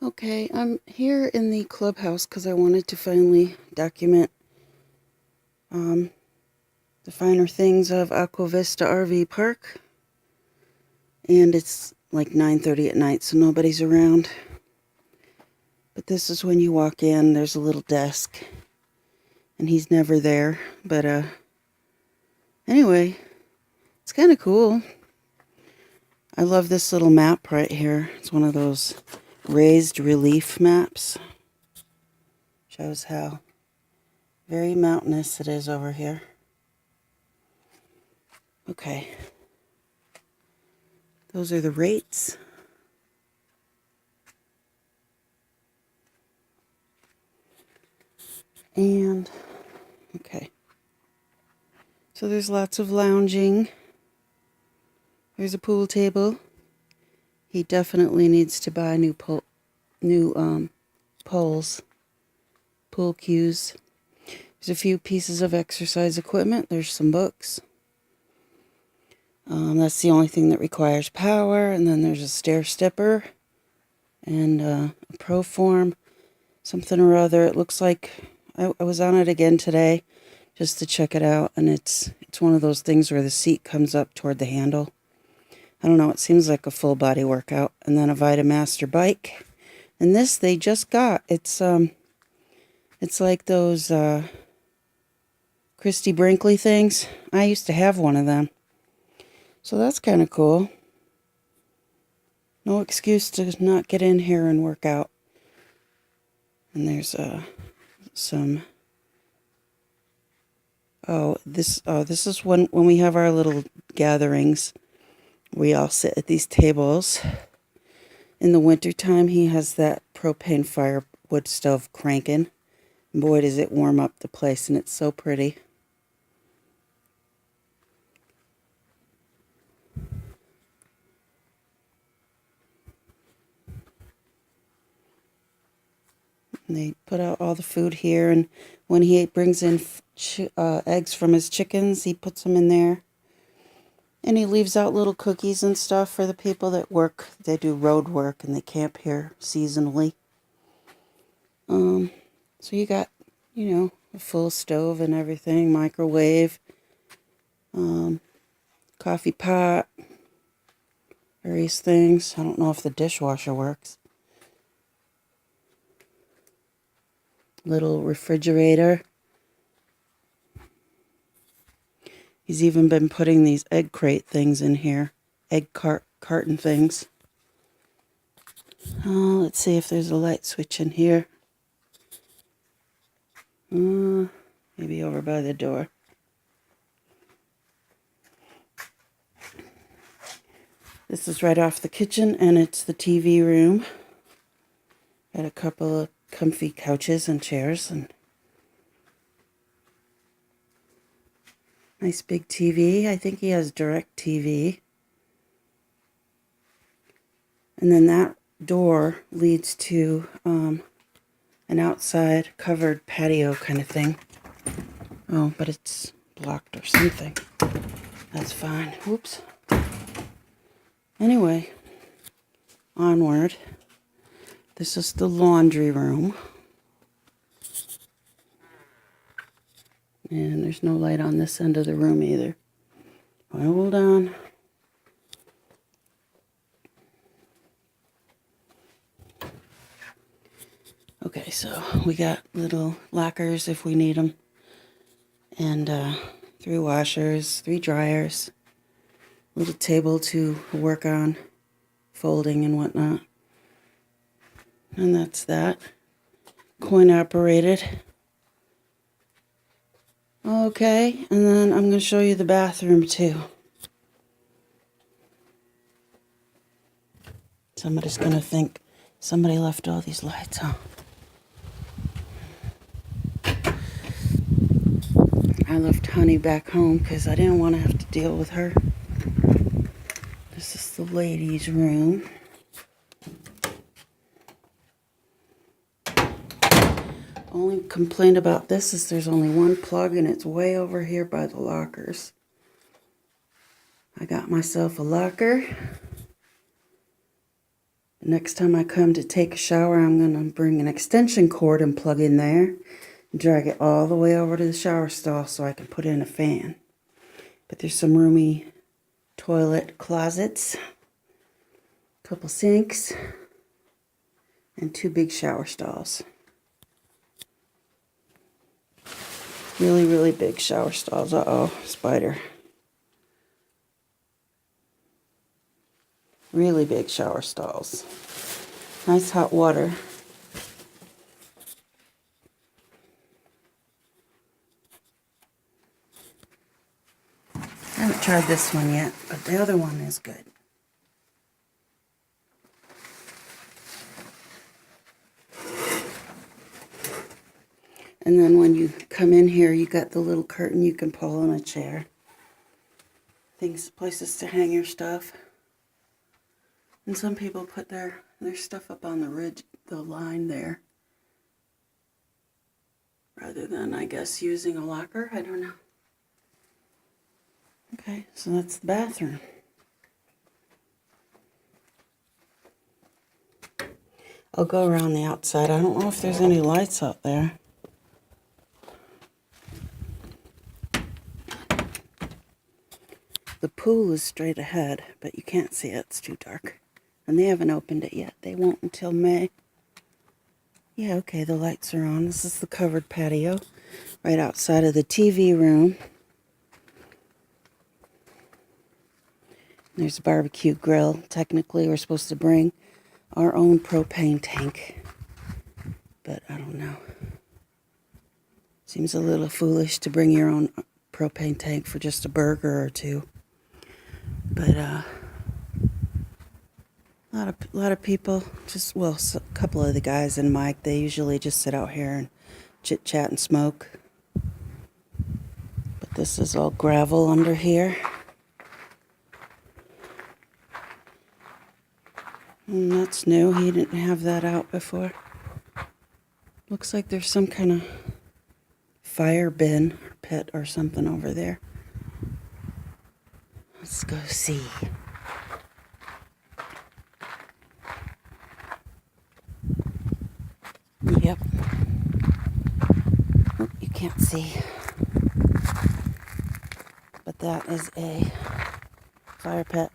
Okay, I'm here in the clubhouse because I wanted to finally document um, the finer things of Aqua Vista RV Park. And it's like 9:30 at night, so nobody's around. But this is when you walk in, there's a little desk, and he's never there. But anyway, it's kind of cool. I love this little map right here. It's one of those raised relief maps. Shows how very mountainous it is over here. Okay. Those are the rates. And, okay. So there's lots of lounging. There's a pool table. He definitely needs to buy new poles, pool cues. There's a few pieces of exercise equipment. There's some books. That's the only thing that requires power. And then there's a stair stepper and a Proform, something or other. It looks like I was on it again today just to check it out. And it's one of those things where the seat comes up toward the handle. I don't know. It seems like a full body workout. And then a Vitamaster bike. And this they just got. It's like those Christy Brinkley things. I used to have one of them. So that's kind of cool. No excuse to not get in here and work out. And there's some. This is when we have our little gatherings. We all sit at these tables. In the wintertime, he has that propane firewood stove cranking. And boy, does it warm up the place, and it's so pretty. And they put out all the food here, and when he brings in eggs from his chickens, he puts them in there. And he leaves out little cookies and stuff for the people that work. They do road work, and they camp here seasonally. So you got, a full stove and everything, microwave, coffee pot, various things. I don't know if the dishwasher works. Little refrigerator. He's even been putting these egg crate things in here. Egg carton things. Let's see if there's a light switch in here. Maybe over by the door. This is right off the kitchen, and it's the TV room. Got a couple of comfy couches and chairs, and nice big TV. I think he has direct TV. And then that door leads to an outside covered patio kind of thing. Oh, but it's blocked or something. That's fine. Whoops. Anyway, onward. This is the laundry room. And there's no light on this end of the room either. Hold on. Okay, so we got little lockers if we need them. And 3 washers, 3 dryers. Little table to work on, folding and whatnot. And that's that. Coin operated. Okay, and then I'm going to show you the bathroom too. Somebody's going to think somebody left all these lights on. I left Honey back home because I didn't want to have to deal with her. This is the ladies' room. Only complaint about this is there's only one plug, and it's way over here by the lockers. I got myself a locker. Next time I come to take a shower, I'm going to bring an extension cord and plug in there. And drag it all the way over to the shower stall so I can put in a fan. But there's some roomy toilet closets, a couple sinks, and 2 big shower stalls. Really, really big shower stalls. Uh-oh, spider. Really big shower stalls. Nice hot water. I haven't tried this one yet, but the other one is good. And then when you come in here, you got the little curtain you can pull on a chair. Places to hang your stuff. And some people put their stuff up on the ridge, the line there. Rather than, I guess, using a locker. I don't know. Okay, so that's the bathroom. I'll go around the outside. I don't know if there's any lights out there. The pool is straight ahead, but you can't see it. It's too dark. And they haven't opened it yet. They won't until May. Yeah, okay, the lights are on. This is the covered patio right outside of the TV room. There's a barbecue grill. Technically, we're supposed to bring our own propane tank. But I don't know. Seems a little foolish to bring your own propane tank for just a burger or two. But a lot of people, a couple of the guys and Mike, they usually just sit out here and chit chat and smoke. But this is all gravel under here. And that's new. He didn't have that out before. Looks like there's some kind of fire bin or pit or something over there. Let's go see. Yep. Oh, you can't see. But that is a fire pit.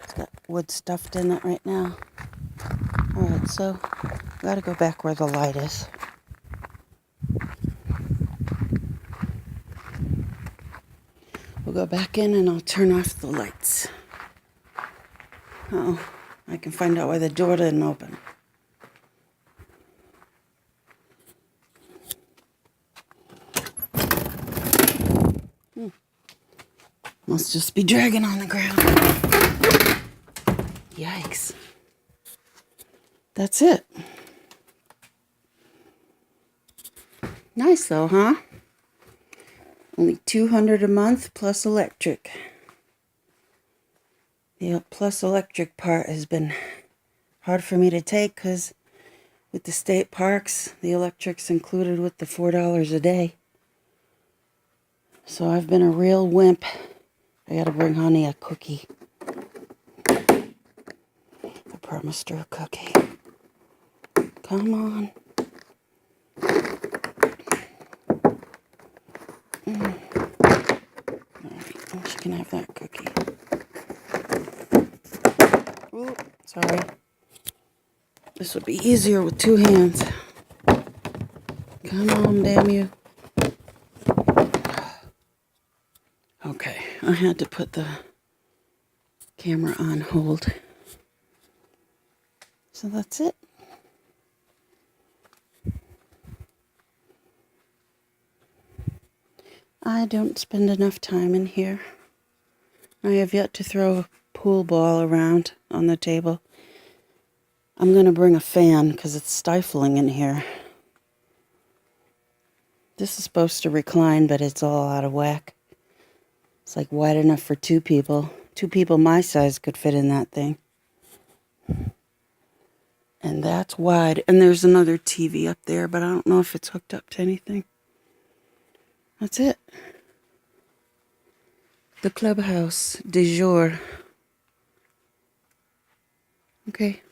It's got wood stuffed in it right now. Alright, so gotta go back where the light is. We'll go back in and I'll turn off the lights. Uh-oh, I can find out why the door didn't open. Must just be dragging on the ground. Yikes. That's it. Nice though, huh? Only $200 a month plus electric. The plus electric part has been hard for me to take because with the state parks, the electric's included with the $4 a day. So I've been a real wimp. I gotta bring Honey a cookie. I promised her a cookie. Come on. Alright, she can have that cookie. Ooh, sorry. This would be easier with 2 hands. Come on, damn you. Okay, I had to put the camera on hold. So that's it. I don't spend enough time in here. I have yet to throw a pool ball around on the table. I'm going to bring a fan because it's stifling in here. This is supposed to recline, but it's all out of whack. It's like wide enough for 2 people. 2 people my size could fit in that thing. And that's wide. And there's another TV up there, but I don't know if it's hooked up to anything. That's it. The clubhouse du jour. Okay.